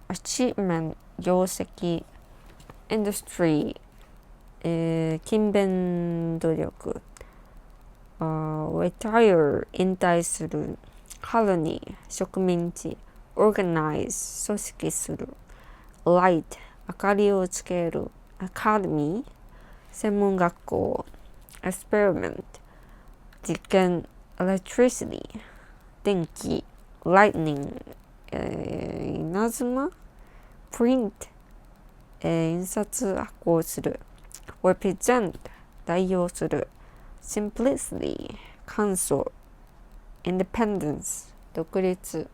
achievement 業績 industry 勤勉努力retire 引退する colony 植民地 organize 組織する light 明かりをつける academy 専門学校 experiment 実験 electricity 電気 lightning 稲妻 print 印刷発行する represent 代表する simplicity 簡素 independence 独立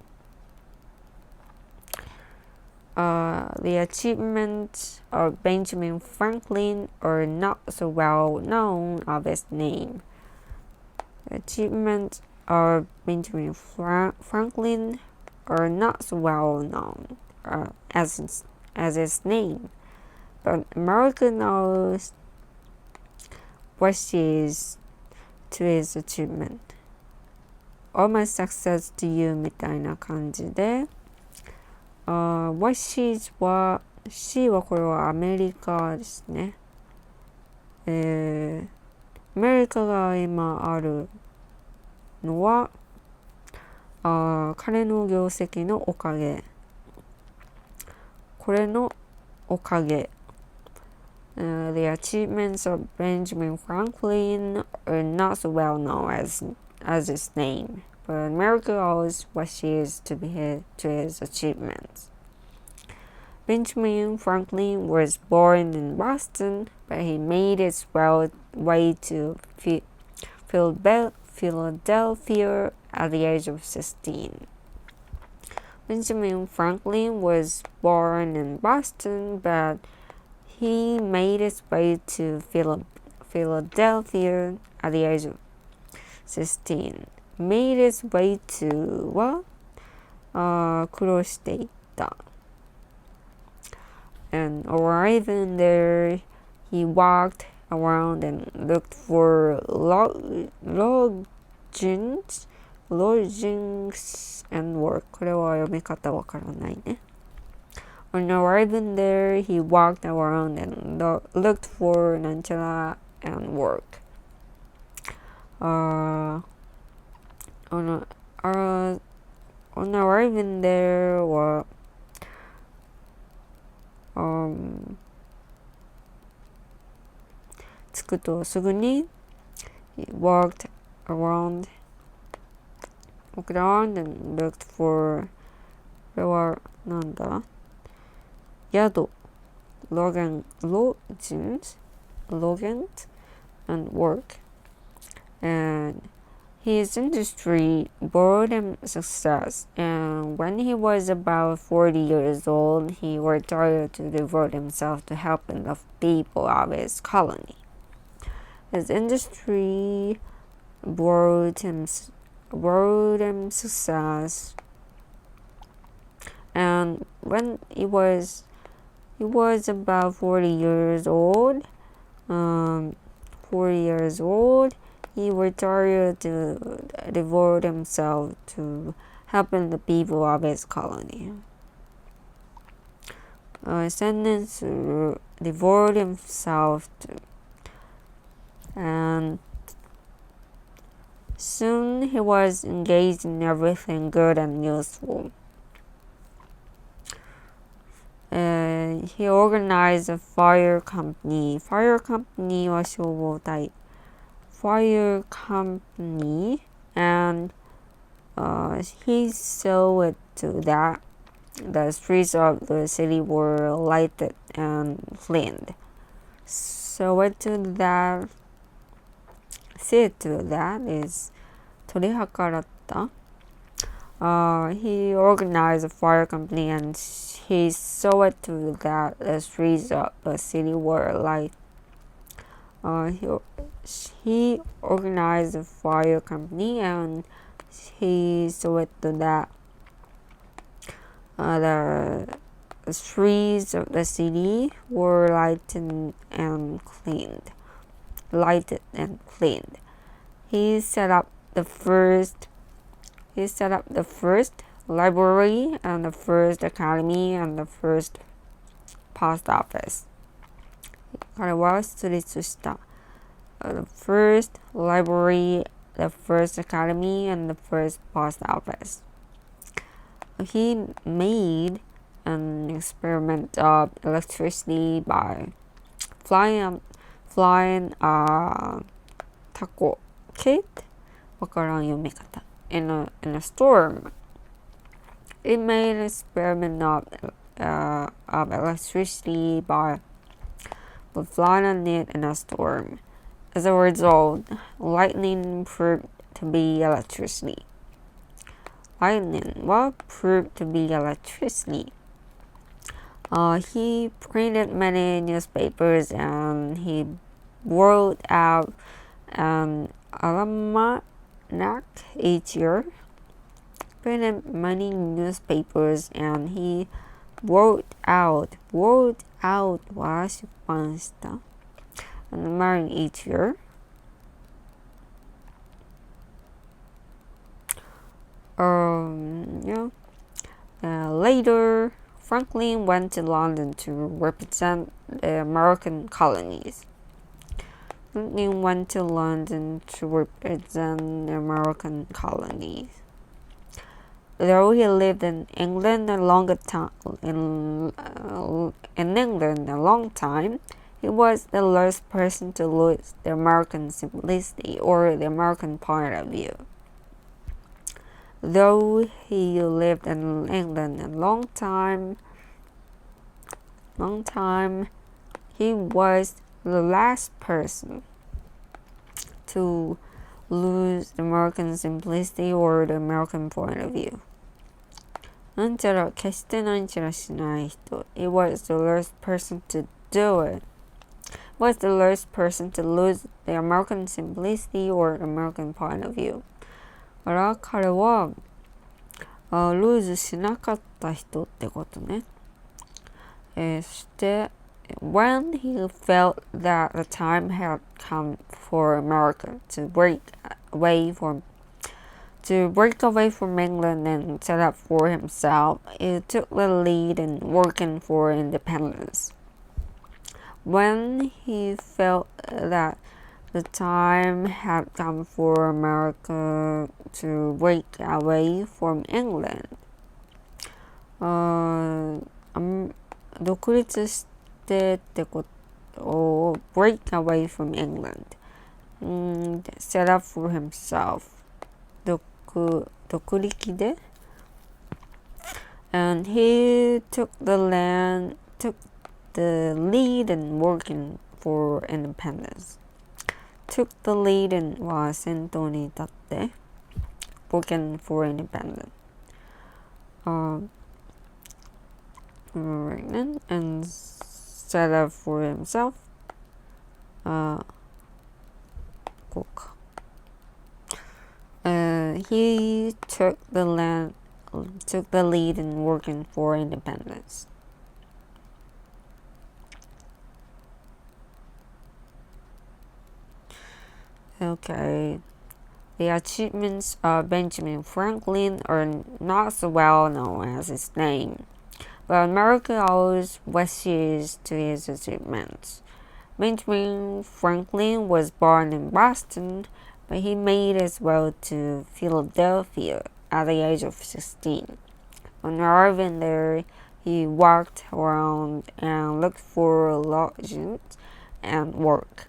the achievements of Benjamin Franklin are not so well known of his name. The achievements of Benjamin Franklin are not so well known as his name, but America knows what she is to his achievement. All my success to you みたいな感じでwhat she's は C はこれはアメリカですね。アメリカが今あるのは彼の業績のおかげ。これのおかげ。The achievements of Benjamin Franklin are not so well known as his name, but America owes what she is to his achievements. Benjamin Franklin was born in Boston, but he made his way to Philadelphia at the age of 16. Benjamin Franklin was born in Boston, but he made his way to Philadelphia at the age of 16. Made his way to は苦労していった。And arriving there, he walked around and looked for lodgings and work. これは読み方わからないね。On arriving there, he walked around and looked for なんちゃら and work. On arriving there は着くとすぐに he walked around and looked for これはなんだ宿 lodgings and work and his industry brought him success, and when he was about 40 years old, he retired to devote himself to helping the people of his colony. His industry brought him success, and when he was about 40 years old, he retired to devote himself to helping the people of his colony. Sentence to devote himself to, and soon he was engaged in everything good and useful. He organized a fire company. Fire company は消防隊。Fire company, and he saw it to that the streets of the city were lighted and cleaned. See it to that is 取り計らった。He organized a fire company and he saw it to that the streets of the city were lighted. He organized a fire company and he saw it to that the streets of the city were lighted and cleaned. He set up the first library and the first academy and the first post office. 彼は設立した。The first library, the first academy, and the first post office. He made an experiment of electricity by flying a taco kit. わからん読み方。In a storm. It made an experiment of electricity by flying on it in a storm. As a result, lightning proved to be electricity. Lightning proved to be electricity. He printed many newspapers and he wrote out an almanac each year. Printed many newspapers and he wrote out は出版した an almanac each year. Later, Franklin went to London to represent the American colonies. Franklin went to London to represent the American colonies. Though he lived in England a long time, he was the last person to lose the American simplicity or the American point of view. Though he lived in England a long time, he was the last person to lose the American simplicity or the American point of view. なんちゃら決してなんちゃらしない人 It was the last person to do it. Was the last person to lose the American simplicity or American point of view. だから彼はルーズしなかった人ってことね。そして when he felt that the time had come for America to break away from England and set up for himself, he took the lead in working for independence. When he felt that the time had come for America to break away from England, 独立してってことを break away from England, set up for himself, 独立で and he took the lead in working for independence. Took the lead in は先頭に立って working for independence. And set up for himself. こうか。He took the lead in working for independence. Okay. The achievements of Benjamin Franklin are not so well known as his name, but America owes wishes to his achievements. Benjamin Franklin was born in Boston, but he made his way to Philadelphia at the age of 16. On arriving there, he walked around and looked for lodgings and work.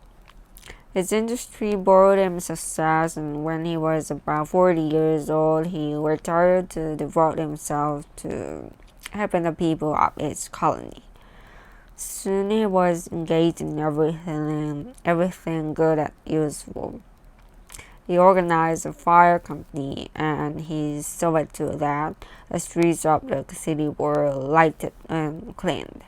His industry brought him success, and when he was about 40 years old, he retired to devote himself to helping the people of his colony. Soon he was engaged in everything good and useful. He organized a fire company, and he saw to that the streets of the city were lighted and cleaned.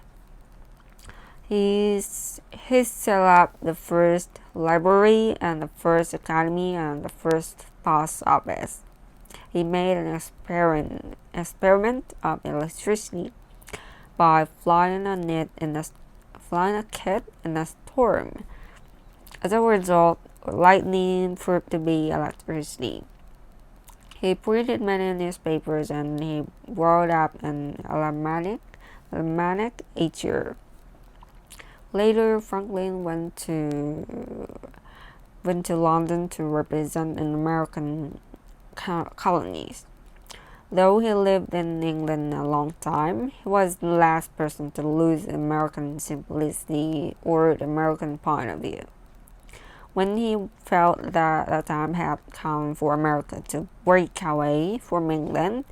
He set up the first library and the first academy and the first post office. He made an experiment of electricity by flying a kit in a storm. As a result, lightning proved to be electricity. He printed many newspapers and he wrote up an almanac each year. Later, Franklin went to London to represent an American colonies. Though he lived in England a long time, he was the last person to lose American simplicity or the American point of view. When he felt that the time had come for America to break away from England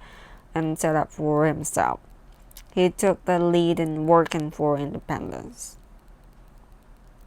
and set up for himself, he took the lead in working for independence.